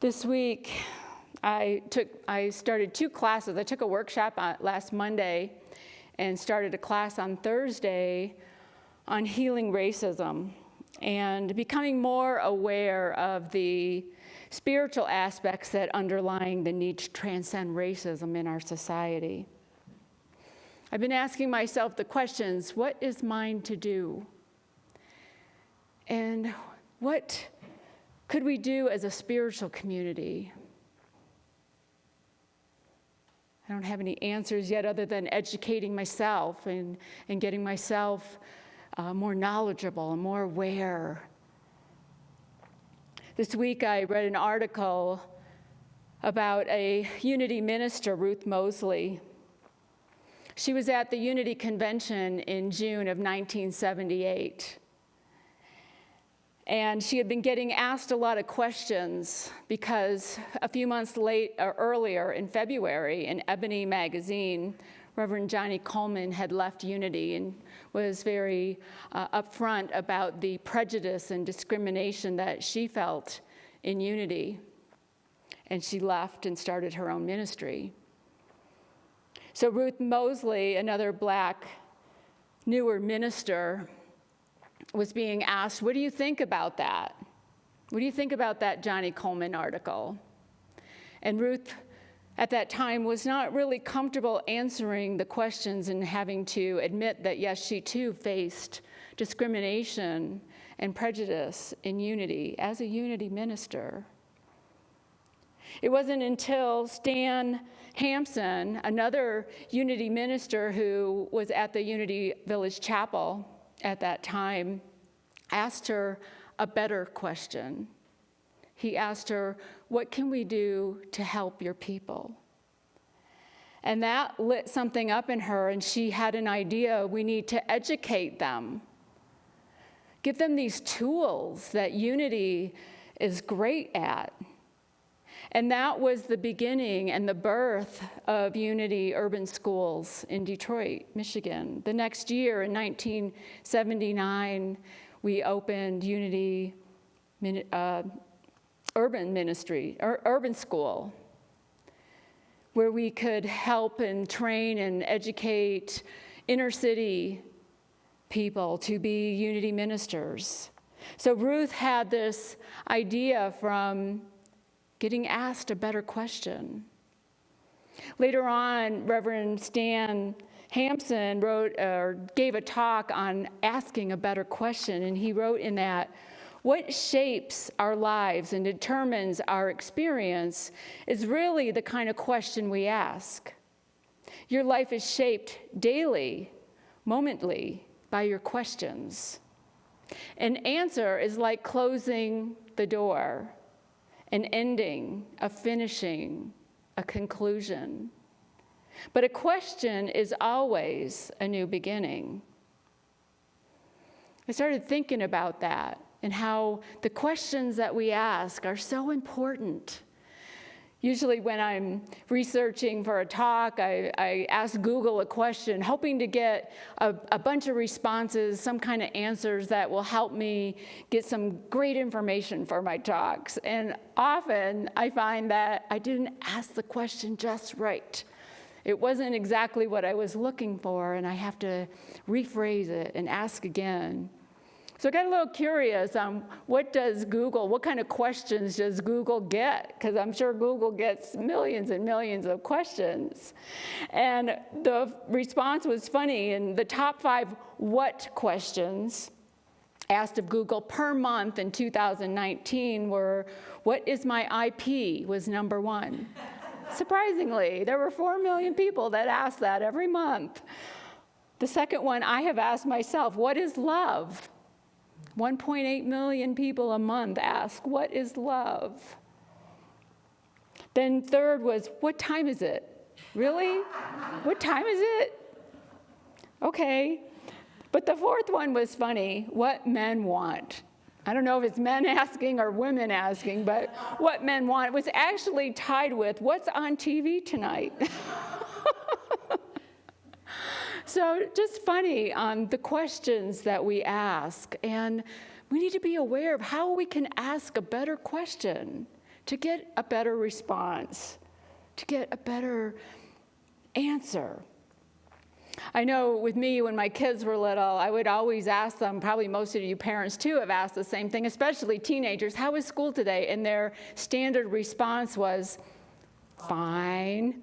This week, I started 2 classes. I took a workshop last Monday and started a class on Thursday on healing racism and becoming more aware of the spiritual aspects that underlying the need to transcend racism in our society. I've been asking myself the questions, what is mine to do? And what could we do as a spiritual community? I don't have any answers yet other than educating myself and getting myself more knowledgeable and more aware. This week I read an article about a Unity minister, Ruth Mosley. She was at the Unity Convention in June of 1978. And she had been getting asked a lot of questions because a few months earlier in February in Ebony magazine, Reverend Johnny Coleman had left Unity and was very upfront about the prejudice and discrimination that she felt in Unity. And she left and started her own ministry. So Ruth Mosley, another Black, newer minister, was being asked, what do you think about that? What do you think about that Johnny Coleman article? And Ruth, at that time, was not really comfortable answering the questions and having to admit that, yes, she too faced discrimination and prejudice in Unity as a Unity minister. It wasn't until Stan Hampson, another Unity minister who was at the Unity Village Chapel at that time, asked her a better question. He asked her, what can we do to help your people? And that lit something up in her, and she had an idea. We need to educate them. Give them these tools that Unity is great at. And that was the beginning and the birth of Unity Urban Schools in Detroit, Michigan. The next year, in 1979, we opened Unity Urban School, where we could help and train and educate inner city people to be Unity ministers. So Ruth had this idea from getting asked a better question. Later on, Reverend Stan Hampson gave a talk on asking a better question, and he wrote in that, what shapes our lives and determines our experience is really the kind of question we ask. Your life is shaped daily, momently, by your questions. An answer is like closing the door, an ending, a finishing, a conclusion. But a question is always a new beginning. I started thinking about that and how the questions that we ask are so important. Usually when I'm researching for a talk, I ask Google a question, hoping to get a bunch of responses, some kind of answers that will help me get some great information for my talks. And often I find that I didn't ask the question just right. It wasn't exactly what I was looking for, and I have to rephrase it and ask again. So I got a little curious on what kind of questions does Google get? Because I'm sure Google gets millions and millions of questions. And the response was funny. And the top 5 what questions asked of Google per month in 2019 were, what is my IP was number 1. Surprisingly, there were 4 million people that asked that every month. The second one I have asked myself, what is love? 1.8 million people a month ask, what is love? Then third was, what time is it? Really? What time is it? Okay. But the fourth one was funny, what men want. I don't know if it's men asking or women asking, but what men want. It was actually tied with, what's on TV tonight? So just funny on the questions that we ask. And we need to be aware of how we can ask a better question to get a better response, to get a better answer. I know with me, when my kids were little, I would always ask them, probably most of you parents too have asked the same thing, especially teenagers, how was school today? And their standard response was, fine.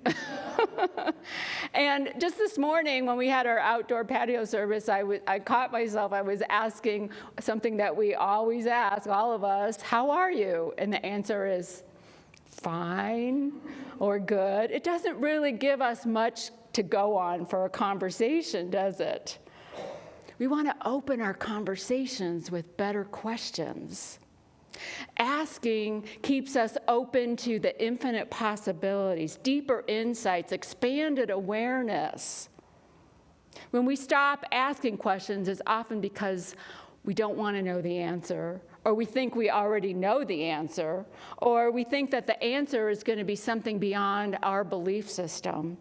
And just this morning when we had our outdoor patio service, I caught myself, I was asking something that we always ask, all of us, how are you? And the answer is fine or good. It doesn't really give us much to go on for a conversation, does it? We want to open our conversations with better questions. Asking keeps us open to the infinite possibilities, deeper insights, expanded awareness. When we stop asking questions, it's often because we don't want to know the answer, or we think we already know the answer, or we think that the answer is going to be something beyond our belief system.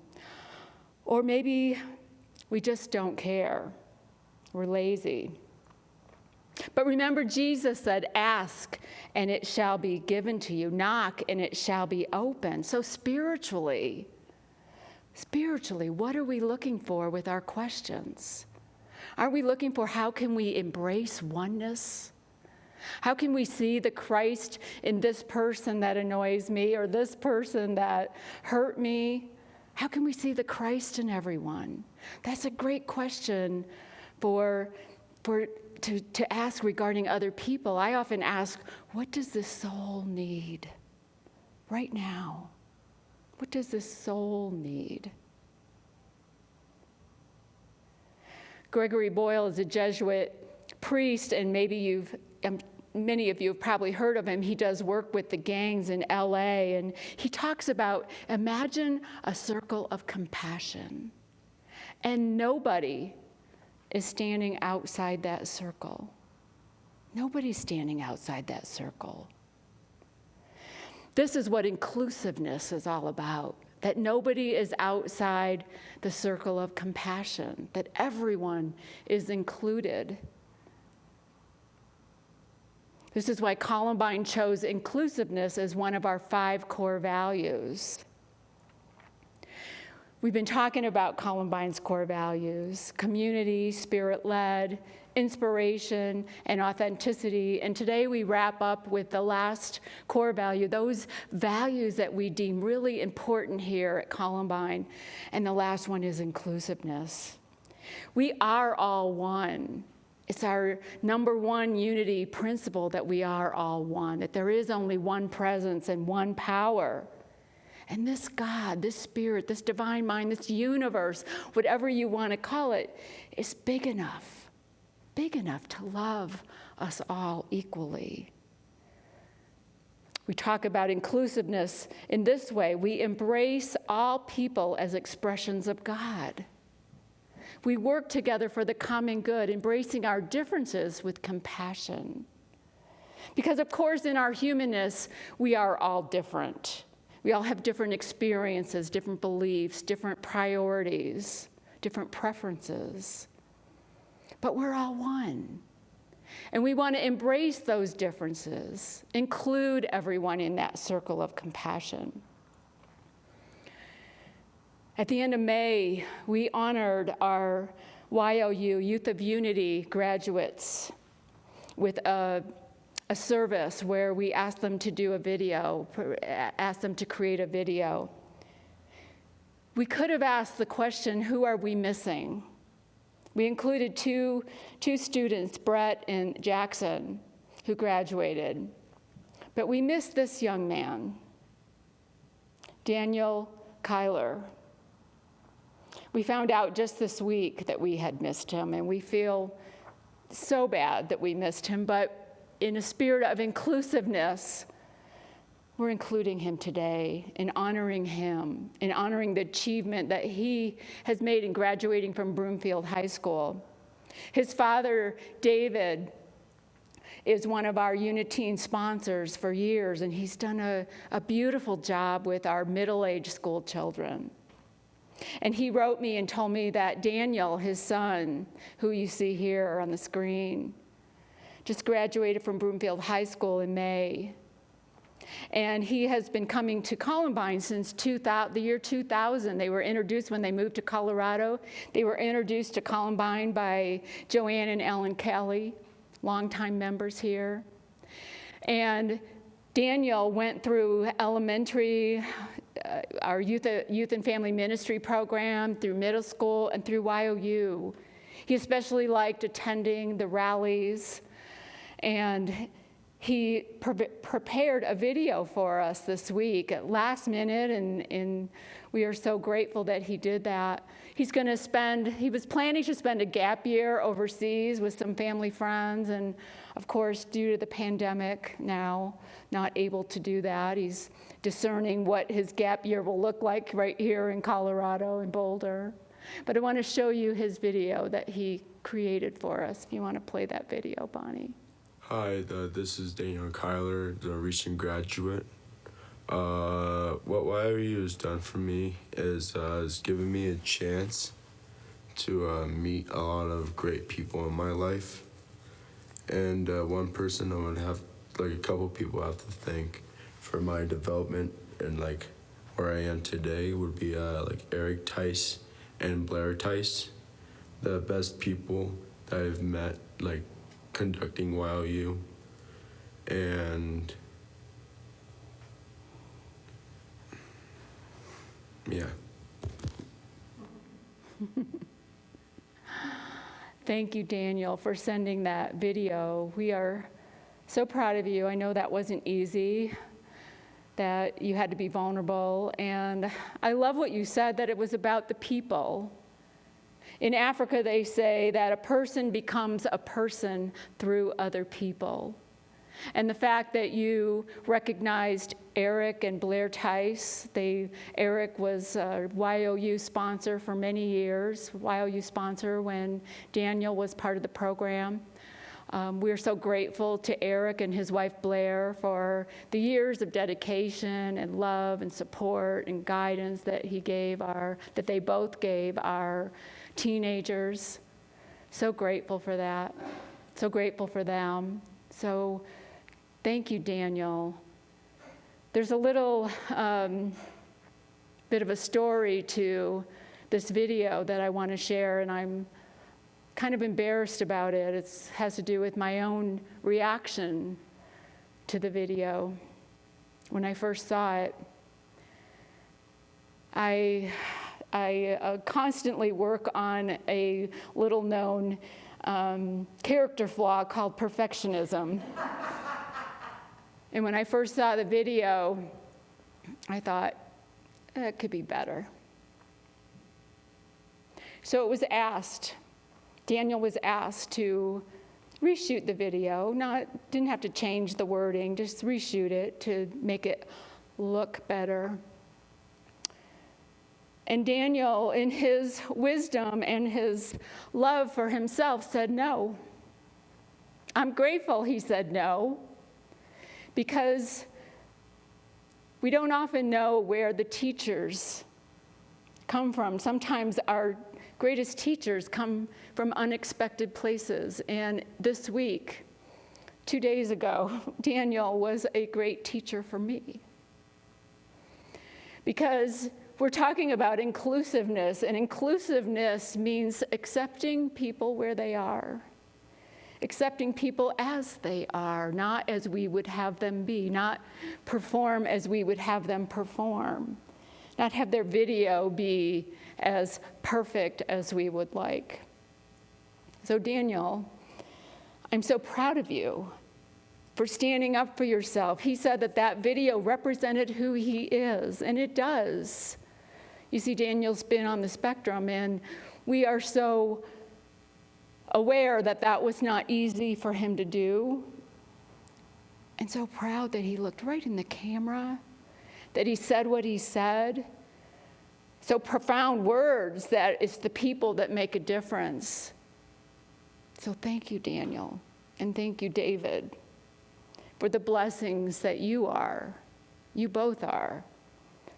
Or maybe we just don't care. We're lazy. But remember, Jesus said, ask and it shall be given to you. Knock and it shall be open. So spiritually, what are we looking for with our questions? Are we looking for how can we embrace oneness? How can we see the Christ in this person that annoys me or this person that hurt me? How can we see the Christ in everyone? That's a great question to ask regarding other people. I often ask, what does this soul need right now? What does this soul need? Gregory Boyle is a Jesuit priest, and many of you have probably heard of him. He does work with the gangs in LA, and he talks about, imagine a circle of compassion, and nobody is standing outside that circle. Nobody's standing outside that circle. This is what inclusiveness is all about, that nobody is outside the circle of compassion, that everyone is included. This is why Columbine chose inclusiveness as one of our 5 core values. We've been talking about Columbine's core values: community, spirit-led, inspiration, and authenticity. And today we wrap up with the last core value, those values that we deem really important here at Columbine. And the last one is inclusiveness. We are all one. It's our number one unity principle that we are all one, that there is only one presence and one power. And this God, this spirit, this divine mind, this universe, whatever you want to call it, is big enough to love us all equally. We talk about inclusiveness in this way. We embrace all people as expressions of God. We work together for the common good, embracing our differences with compassion. Because, of course, in our humanness, we are all different. We all have different experiences, different beliefs, different priorities, different preferences. But we're all one. And we want to embrace those differences, include everyone in that circle of compassion. At the end of May, we honored our YOU, Youth of Unity graduates with a service where we asked them to do a video, asked them to create a video. We could have asked the question, who are we missing? We included two students, Brett and Jackson, who graduated. But we missed this young man, Daniel Kyler. We found out just this week that we had missed him, and we feel so bad that we missed him, but in a spirit of inclusiveness, we're including him today and honoring him and honoring the achievement that he has made in graduating from Broomfield High School. His father, David, is one of our Uniteam sponsors for years, and he's done a beautiful job with our middle-aged school children. And he wrote me and told me that Daniel, his son, who you see here on the screen, just graduated from Broomfield High School in May. And he has been coming to Columbine since the year 2000. They were introduced when they moved to Colorado. They were introduced to Columbine by Joanne and Ellen Kelly, longtime members here. And Daniel went through elementary, our youth and family ministry program, through middle school, and through YOU. He especially liked attending the rallies, and he prepared a video for us this week at last minute, and we are so grateful that he did that. He was planning to spend a gap year overseas with some family friends, and of course, due to the pandemic now, not able to do that. He's discerning what his gap year will look like right here in Colorado, in Boulder. But I want to show you his video that he created for us. If you want to play that video, Bonnie. Hi, this is Daniel Kyler, the recent graduate. What YOU has done for me is given me a chance to meet a lot of great people in my life. And one person I would have, a couple people I have to thank for my development and where I am today would be Eric Tice and Blair Tice, the best people that I've met, conducting YOU. And yeah. Thank you, Daniel, for sending that video. We are so proud of you. I know that wasn't easy, that you had to be vulnerable. And I love what you said, that it was about the people. In Africa, they say that a person becomes a person through other people. And the fact that you recognized Eric and Blair Tice, Eric was a YOU sponsor for many years, YOU sponsor when Daniel was part of the program. We're so grateful to Eric and his wife Blair for the years of dedication and love and support and guidance that they both gave our teenagers. So grateful for that. So grateful for them. So thank you, Daniel. There's a little bit of a story to this video that I want to share, and I'm kind of embarrassed about it. It has to do with my own reaction to the video. When I first saw it, I constantly work on a little-known character flaw called perfectionism. And when I first saw the video, I thought, it could be better. So Daniel was asked to reshoot the video. Didn't have to change the wording, just reshoot it to make it look better. And Daniel, in his wisdom and his love for himself, said no. I'm grateful he said no, because we don't often know where the teachers come from. Sometimes our greatest teachers come from unexpected places. And this week, 2 days ago, Daniel was a great teacher for me. Because we're talking about inclusiveness, and inclusiveness means accepting people where they are, accepting people as they are, not as we would have them be, not perform as we would have them perform, not have their video be as perfect as we would like. So Daniel, I'm so proud of you for standing up for yourself. He said that video represented who he is, and it does. You see, Daniel's been on the spectrum, and we are so aware that was not easy for him to do, and so proud that he looked right in the camera, that he said what he said. So profound words that it's the people that make a difference. So thank you, Daniel, and thank you, David, for the blessings that you both are,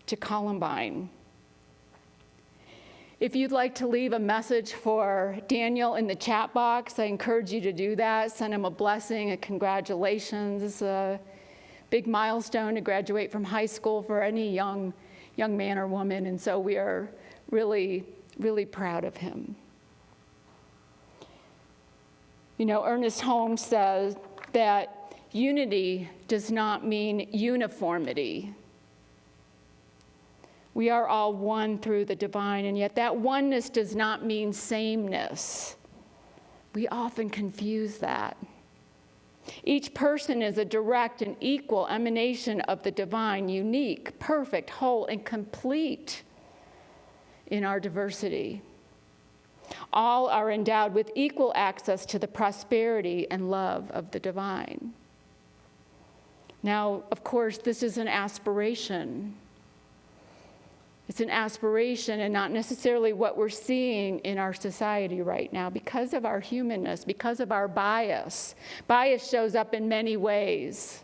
to Columbine. If you'd like to leave a message for Daniel in the chat box, I encourage you to do that. Send him a blessing, a congratulations. big milestone to graduate from high school for any young man or woman, and so we are really, really proud of him. You know, Ernest Holmes says that unity does not mean uniformity. We are all one through the divine, and yet that oneness does not mean sameness. We often confuse that. Each person is a direct and equal emanation of the divine, unique, perfect, whole, and complete in our diversity. All are endowed with equal access to the prosperity and love of the divine. Now, of course, this is an aspiration. It's an aspiration and not necessarily what we're seeing in our society right now because of our humanness, because of our bias. Bias shows up in many ways.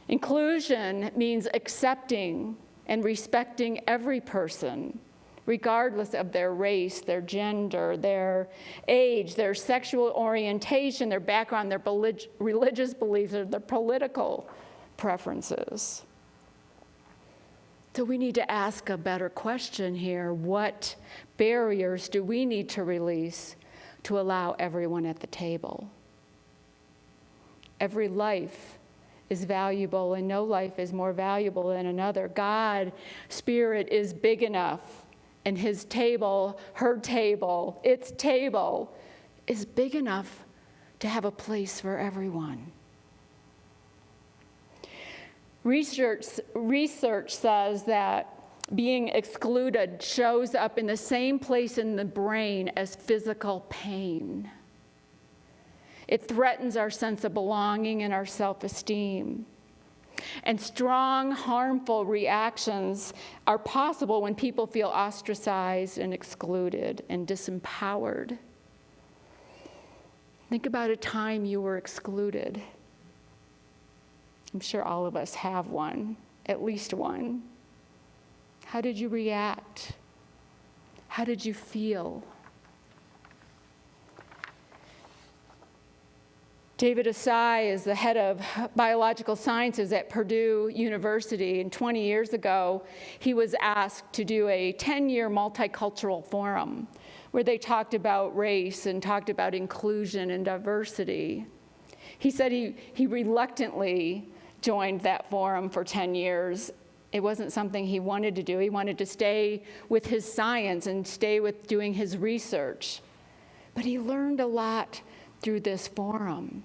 Inclusion means accepting and respecting every person, regardless of their race, their gender, their age, their sexual orientation, their background, their religious beliefs, or their political preferences. So we need to ask a better question here. What barriers do we need to release to allow everyone at the table? Every life is valuable, and no life is more valuable than another. God's Spirit is big enough, and his table, her table, its table is big enough to have a place for everyone. Research says that being excluded shows up in the same place in the brain as physical pain. It threatens our sense of belonging and our self-esteem. And strong, harmful reactions are possible when people feel ostracized and excluded and disempowered. Think about a time you were excluded. I'm sure all of us have one, at least one. How did you react? How did you feel? David Asai is the head of biological sciences at Purdue University, and 20 years ago, he was asked to do a 10-year multicultural forum where they talked about race and talked about inclusion and diversity. He said he reluctantly joined that forum for 10 years. It wasn't something he wanted to do. He wanted to stay with his science and stay with doing his research. But he learned a lot through this forum.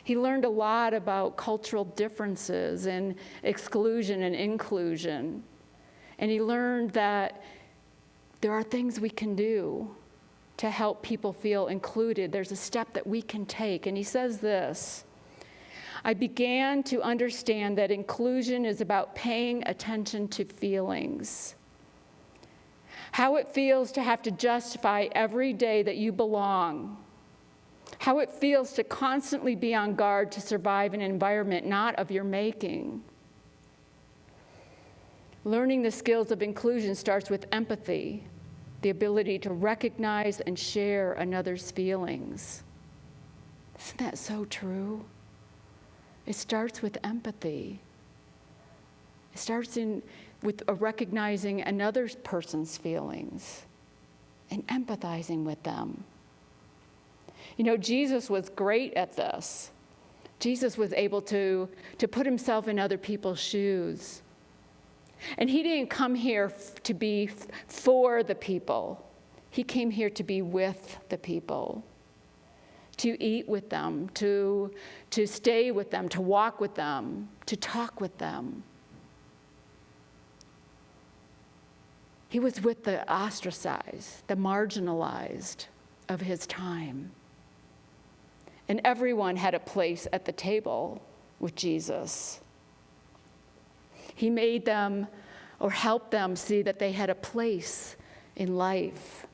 He learned a lot about cultural differences and exclusion and inclusion. And he learned that there are things we can do to help people feel included. There's a step that we can take. And he says this: I began to understand that inclusion is about paying attention to feelings. How it feels to have to justify every day that you belong. How it feels to constantly be on guard to survive an environment not of your making. Learning the skills of inclusion starts with empathy, the ability to recognize and share another's feelings. Isn't that so true? It starts with empathy. It starts with recognizing another person's feelings and empathizing with them. You know, Jesus was great at this. Jesus was able to put himself in other people's shoes. And he didn't come here to be for the people. He came here to be with the people, to eat with them, to stay with them, to walk with them, to talk with them. He was with the ostracized, the marginalized of his time. And everyone had a place at the table with Jesus. He made them or helped them see that they had a place in life.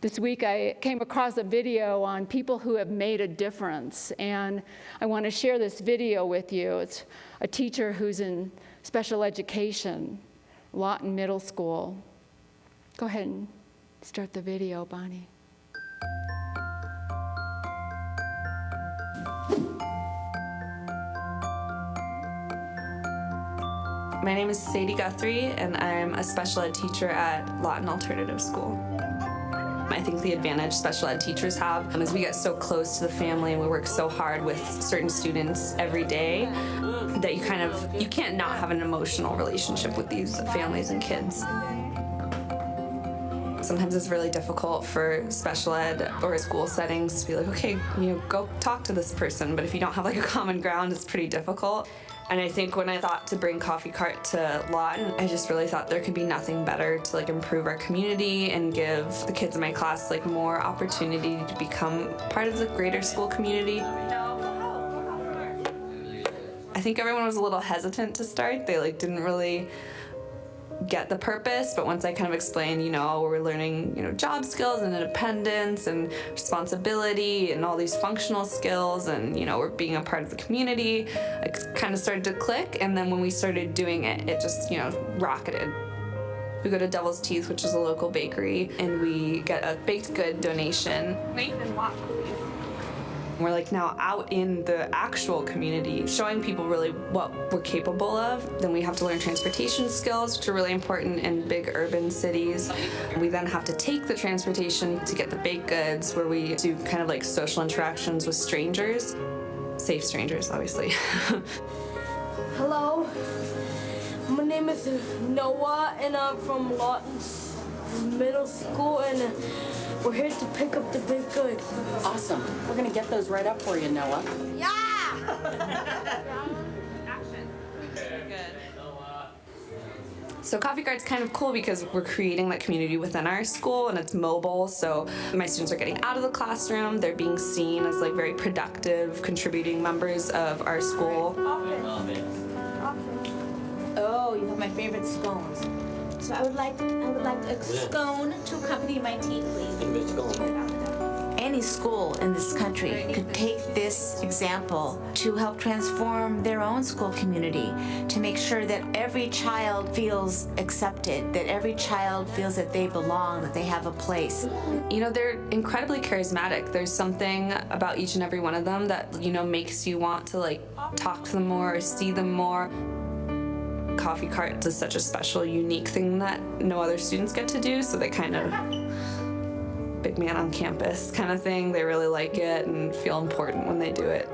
This week I came across a video on people who have made a difference, and I want to share this video with you. It's a teacher who's in special education, Lawton Middle School. Go ahead and start the video, Bonnie. My name is Sadie Guthrie, and I'm a special ed teacher at Lawton Alternative School. I think the advantage special ed teachers have is we get so close to the family and we work so hard with certain students every day that you can't not have an emotional relationship with these families and kids. Sometimes it's really difficult for special ed or school settings to be like, okay, go talk to this person. But if you don't have like a common ground, it's pretty difficult. And I think when I thought to bring Coffee Cart to Lawton, I just really thought there could be nothing better to like improve our community and give the kids in my class like more opportunity to become part of the greater school community. I think everyone was a little hesitant to start. They like didn't really get the purpose, but once I kind of explained, we're learning, job skills and independence and responsibility and all these functional skills, and we're being a part of the community, it kind of started to click. And then when we started doing it, it just, rocketed. We go to Devil's Teeth, which is a local bakery, and we get a baked good donation. Nathan, walk, please. We're like now out in the actual community, showing people really what we're capable of. Then we have to learn transportation skills, which are really important in big urban cities. We then have to take the transportation to get the baked goods, where we do kind of like social interactions with strangers. Safe strangers, obviously. Hello, my name is Noah, and I'm from Lawton Middle School, and we're here to pick up the big goods. Awesome. We're going to get those right up for you, Noah. Yeah! Action. Good. So Coffee Cart's kind of cool because we're creating that community within our school, and it's mobile, so my students are getting out of the classroom, they're being seen as like very productive, contributing members of our school. Oh, you have my favorite scones. So I would like a scone to accompany my tea, please. Any school in this country could take this example to help transform their own school community, to make sure that every child feels accepted, that every child feels that they belong, that they have a place. They're incredibly charismatic. There's something about each and every one of them that, makes you want to like talk to them more or see them more. Coffee Cart is such a special, unique thing that no other students get to do, so they kind of big man on campus kind of thing. They really like it and feel important when they do it.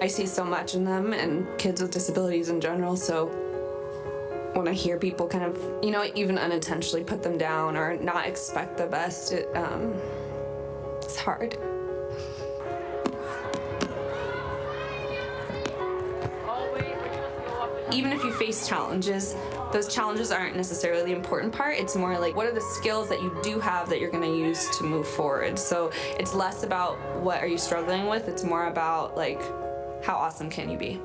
I see so much in them and kids with disabilities in general, so when I hear people kind of, even unintentionally put them down or not expect the best, it's hard. Even if you face challenges, those challenges aren't necessarily the important part. It's more like, what are the skills that you do have that you're going to use to move forward? So it's less about what are you struggling with, it's more about like, how awesome can you be?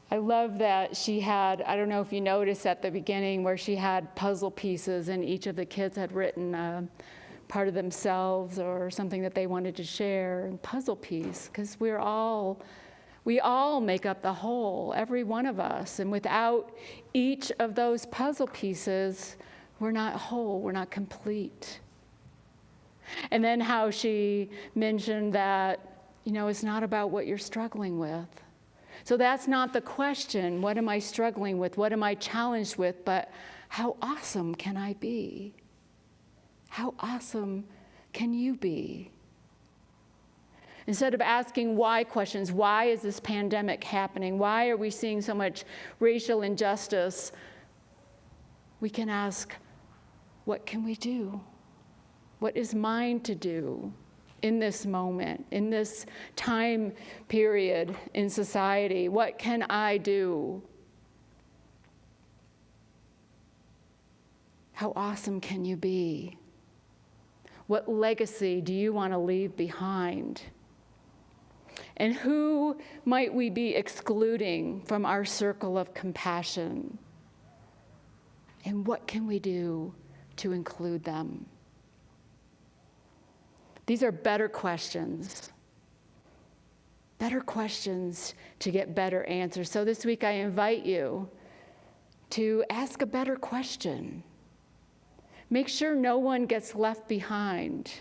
I love that she had, I don't know if you noticed at the beginning, where she had puzzle pieces and each of the kids had written part of themselves or something that they wanted to share, and puzzle piece, because we all make up the whole, every one of us. And without each of those puzzle pieces, we're not whole, we're not complete. And then how she mentioned that, it's not about what you're struggling with. So that's not the question, what am I struggling with, what am I challenged with, but how awesome can I be? How awesome can you be? Instead of asking why questions, why is this pandemic happening? Why are we seeing so much racial injustice? We can ask, what can we do? What is mine to do in this moment, in this time period in society? What can I do? How awesome can you be? What legacy do you want to leave behind? And who might we be excluding from our circle of compassion? And what can we do to include them? These are better questions to get better answers. So this week I invite you to ask a better question. Make sure no one gets left behind.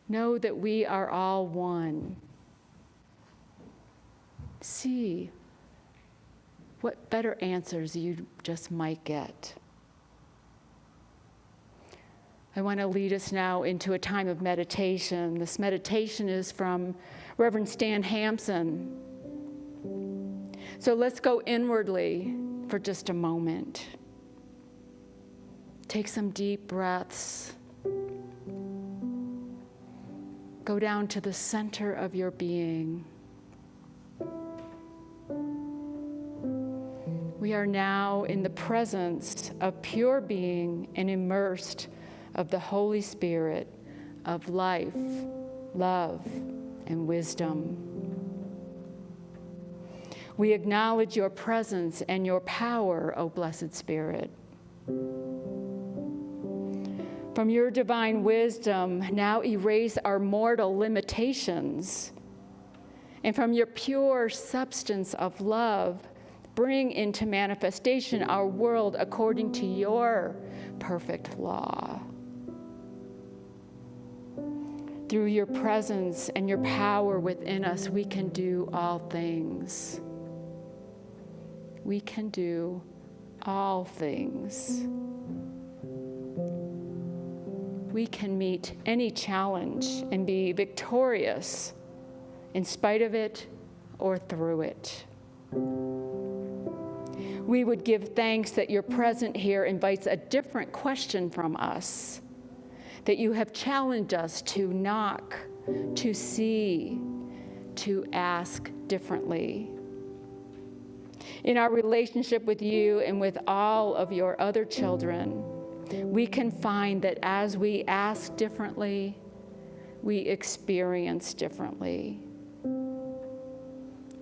Know that we are all one. See what better answers you just might get. I want to lead us now into a time of meditation. This meditation is from Reverend Stan Hampson. So let's go inwardly for just a moment. Take some deep breaths. Go down to the center of your being. We are now in the presence of pure being and immersed of the Holy Spirit of life, love, and wisdom. We acknowledge your presence and your power, O Blessed Spirit. From your divine wisdom, now erase our mortal limitations. And from your pure substance of love, bring into manifestation our world according to your perfect law. Through your presence and your power within us, we can do all things. We can do all things. We can meet any challenge and be victorious in spite of it or through it. We would give thanks that your presence here invites a different question from us, that you have challenged us to knock, to see, to ask differently. In our relationship with you and with all of your other children, we can find that as we ask differently, we experience differently.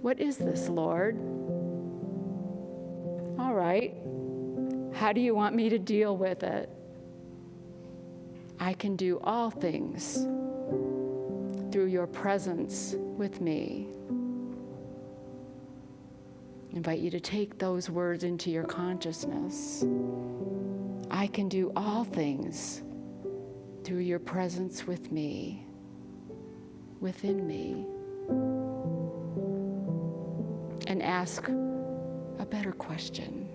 What is this, Lord? All right. How do you want me to deal with it? I can do all things through your presence with me. I invite you to take those words into your consciousness. I can do all things through your presence with me, within me. And ask a better question.